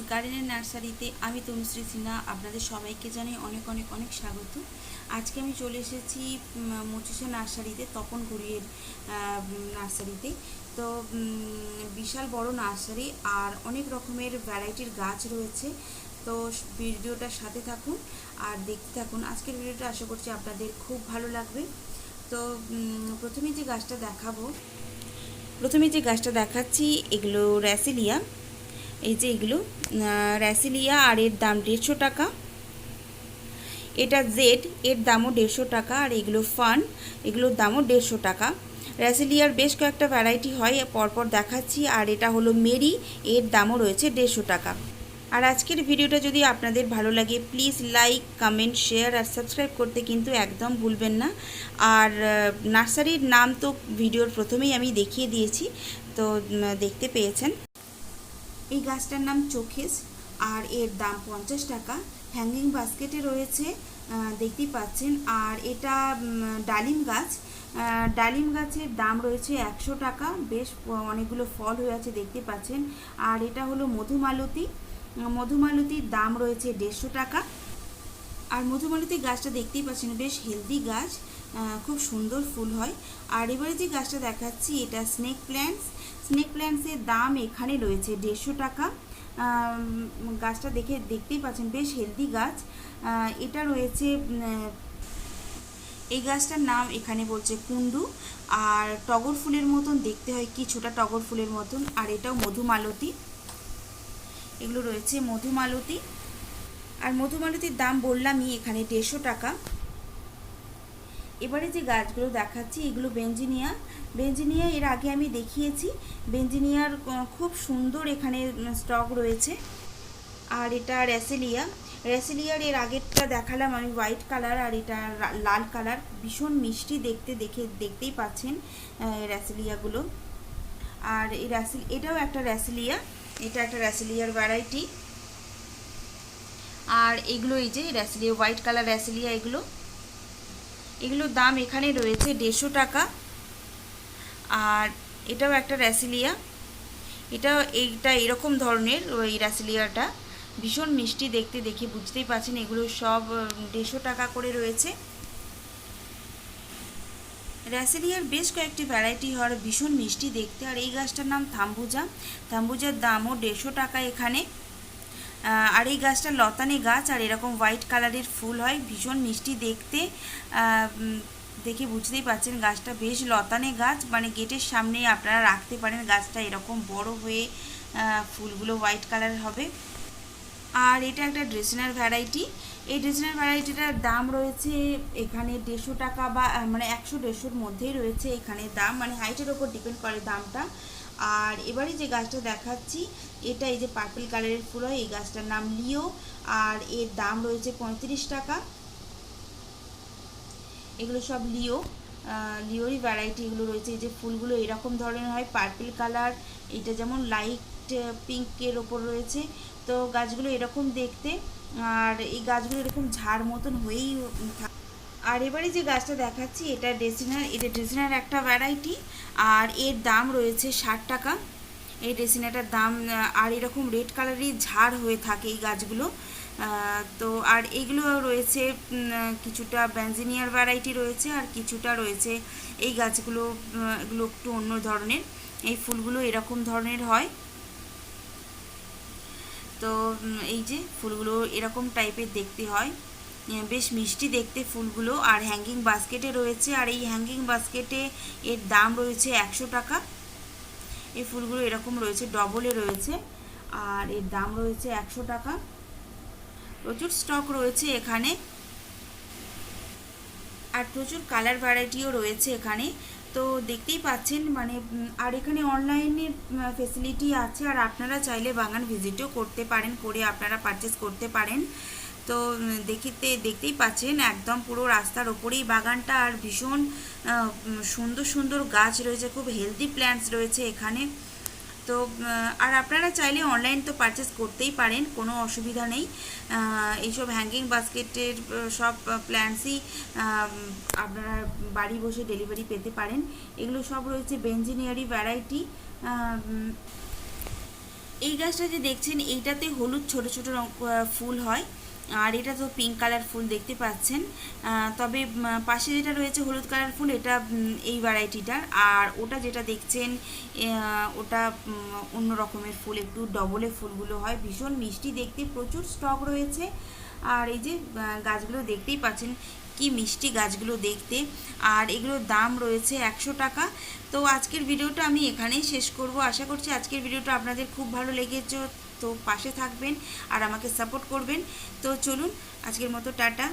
গার্ডেনের নার্সারিতে আমি তনুশ্রী সিনহা আপনাদের সবাইকে জানাই অনেক অনেক অনেক স্বাগত। আজকে আমি চলে এসেছি মসহ নার্সারিতে, তপন ঘুরিয়ের নার্সারিতে। তো বিশাল বড় নার্সারি আর অনেক রকমের ভ্যারাইটির গাছ রয়েছে। তো ভিডিওটার সাথে থাকুন আর দেখতে থাকুন। আজকের ভিডিওটা আশা করছি আপনাদের খুব ভালো লাগবে। তো প্রথমে যে গাছটা দেখাচ্ছি এগুলো র্যাসিলিয়া। এই যে এগুলো র্যাসিলিয়া, আর এর দাম 150 টাকা। এটা জেড, এর দামও 150 টাকা। আর এগুলো ফান, এগুলোর দামও 150 টাকা। র্যাসিলিয়ার বেশ কয়েকটা ভ্যারাইটি হয়, পরপর দেখাচ্ছি। আর এটা হলো মেরি, এর দামও রয়েছে 150 টাকা। আর আজকের ভিডিওটা যদি আপনাদের ভালো লাগে প্লিজ লাইক, কমেন্ট, শেয়ার আর সাবস্ক্রাইব করতে কিন্তু একদম ভুলবেন না। আর নার্সারির নাম তো ভিডিওর প্রথমেই আমি দেখিয়ে দিয়েছি, তো দেখতে পেয়েছেন। এই গাছটার নাম চোখেস, আর এর দাম 50 টাকা। হ্যাঙ্গিং বাস্কেটে রয়েছে, দেখতেই পাচ্ছেন। আর এটা ডালিম গাছ, ডালিম গাছের দাম রয়েছে 100 টাকা। বেশ অনেকগুলো ফল হয়ে আছে, দেখতে পাচ্ছেন। আর এটা হলো মধুমালতী, মধুমালতীর দাম রয়েছে 150 টাকা। আর মধুমালতী গাছটা দেখতেই পাচ্ছেন, বেশ হেলদি গাছ, খুব সুন্দর ফুল হয়। আর এবারে যে গাছটা দেখাচ্ছি এটা স্নেক প্ল্যান্টসের দাম এখানে রয়েছে 150 টাকা। গাছটা দেখতেই পাচ্ছেন, বেশ হেলদি গাছ। এটা রয়েছে, এই গাছটার নাম এখানে বলছে কুন্ডু। আর টগর ফুলের মতন দেখতে হয়, কিছুটা টগর ফুলের মতন। আর এটাও মধুমালতী, এগুলো রয়েছে মধুমালতী। আর মধুমালতীর দাম বললামই এখানে 150 টাকা। এবারে যে গাছগুলো দেখাচ্ছি এগুলো বেঞ্জিনিয়া এর আগে আমি দেখিয়েছি। বেঞ্জিনিয়ার খুব সুন্দর এখানে স্টক রয়েছে। আর এটা র্যাসিলিয়ার এর আগেরটা দেখালাম আমি হোয়াইট কালার, আর এটা লাল কালার, ভীষণ মিষ্টি দেখতেই পাচ্ছেন র্যাসিলিয়াগুলো। আর এই এটাও একটা র্যাসিলিয়া, এটা একটা র্যাসিলিয়ার ভ্যারাইটি। আর এগুলো এই যে র্যাসিলিয়া, হোয়াইট কালার র্যাসিলিয়া, এগুলোর দাম এখানে রয়েছে 150 টাকা। আর এটাও একটা র্যাসিলিয়া, এইটা এরকম ধরনের ওই র্যাসিলিয়াটা, ভীষণ মিষ্টি দেখতে, দেখে বুঝতেই পারছেন। এগুলো সব 150 টাকা করে রয়েছে। র্যাসিলিয়ার বেশ কয়েকটি ভ্যারাইটি হয়, ভীষণ মিষ্টি দেখতে। আর এই গাছটার নাম থাম্বুজার দামও 150 টাকা এখানে। আর এই গাছটা লতানে গাছ, আর এরকম হোয়াইট কালারের ফুল হয়, ভীষণ মিষ্টি দেখতে, দেখে বুঝতেই পারছেন গাছটা বেশ লতানে গাছ, মানে গেটের সামনে আপনারা রাখতে পারেন গাছটা, এরকম বড় হয়ে ফুলগুলো হোয়াইট কালার হবে। আর এটা একটা ড্রেসিনার ভ্যারাইটি, এই ড্রেসিনার ভ্যারাইটিটার দাম রয়েছে এখানে 150 টাকা, বা মানে 100-150-র মধ্যেই রয়েছে এখানে দাম, মানে হাইটের ওপর ডিপেন্ড করে দামটা। আর এবারে যে গাছটা দেখাচ্ছি এটা এই যে পার্পল কালারের ফুল হয়, এই গাছটার নাম লিও, আর এর দাম রয়েছে 35 টাকা। এগুলো সব লিওরই ভ্যারাইটি এগুলো রয়েছে। এই যে ফুলগুলো এরকম ধরনের হয়, পার্পল কালার, এটা যেমন লাইট পিঙ্কের ওপর রয়েছে। তো গাছগুলো এরকম দেখতে, আর এই গাছগুলো এরকম ঝাড় মতন হয়েই থাকে। আর এবারে যে গাছটা দেখাচ্ছি এটা ড্রেসিনার একটা ভ্যারাইটি, আর এর দাম রয়েছে 60 টাকা। এই ড্রেসিনাটার দাম, আর এরকম রেড কালারের ঝাড় হয়ে থাকে এই গাছগুলো। তো আর এইগুলো রয়েছে কিছুটা বেঞ্জিনিয়ার ভ্যারাইটি রয়েছে, আর কিছুটা রয়েছে এই গাছগুলো, এগুলো একটু অন্য ধরনের। এই ফুলগুলো এরকম ধরনের হয়। তো এই যে ফুলগুলো এরকম টাইপের দেখতে হয়, বেশ মিষ্টি দেখতে ফুলগুলো। আর হ্যাঙ্গিং বাস্কেটে রয়েছে, আর এই হ্যাঙ্গিং বাস্কেটে এর দাম রয়েছে 100 টাকা। এই ফুলগুলো এরকম রয়েছে, ডবলে রয়েছে, আর এর দাম রয়েছে 100 টাকা। প্রচুর স্টক রয়েছে এখানে, আর প্রচুর কালার ভ্যারাইটিও রয়েছে এখানে। তো দেখতেই পাচ্ছেন, মানে আর এখানে অনলাইনের ফেসিলিটি আছে, আর আপনারা চাইলে বাগান ভিজিটও করতে পারেন, করে আপনারা পারচেস করতে পারেন। তো দেখতেই পাচ্ছেন একদম পুরো রাস্তার ওপরেই বাগানটা, আর ভীষণ সুন্দর সুন্দর গাছ রয়েছে, খুব হেলদি প্ল্যান্টস রয়েছে এখানে। তো আর আপনারা চাইলে অনলাইন তো পারচেস করতেই পারেন, কোনো অসুবিধা নেই। এইসব হ্যাঙ্গিং বাস্কেটের সব প্ল্যান্টসই আপনারা বাড়ি বসে ডেলিভারি পেতে পারেন। এগুলো সব রয়েছে বেঞ্জিনিয়ারি ভ্যারাইটি। এই গাছটা যে দেখছেন এইটাতে হলুদ ছোট ছোট ফুল হয়, আর এটা তো পিঙ্ক কালার ফুল দেখতে পাচ্ছেন। তবে পাশে যেটা রয়েছে হলুদ কালার ফুল, এটা এই ভ্যারাইটিটার। আর ওটা যেটা দেখছেন ওটা অন্য রকমের ফুল, একটু ডবলে ফুলগুলো হয়, ভীষণ মিষ্টি দেখতে, প্রচুর স্টক রয়েছে। আর এই যে গাছগুলো দেখতেই পাচ্ছেন কি মিষ্টি গাছগুলো দেখতে। আর এগুলোর দাম রয়েছে 100 টাকা। তো আজকের ভিডিওটা আমি এখানেই শেষ করব। আশা করছি আজকের ভিডিওটা আপনাদের খুব ভালো লেগেছে। তো পাশে থাকবেন আর আমাকে সাপোর্ট করবেন। তো চলুন, আজকের মতো টাটা।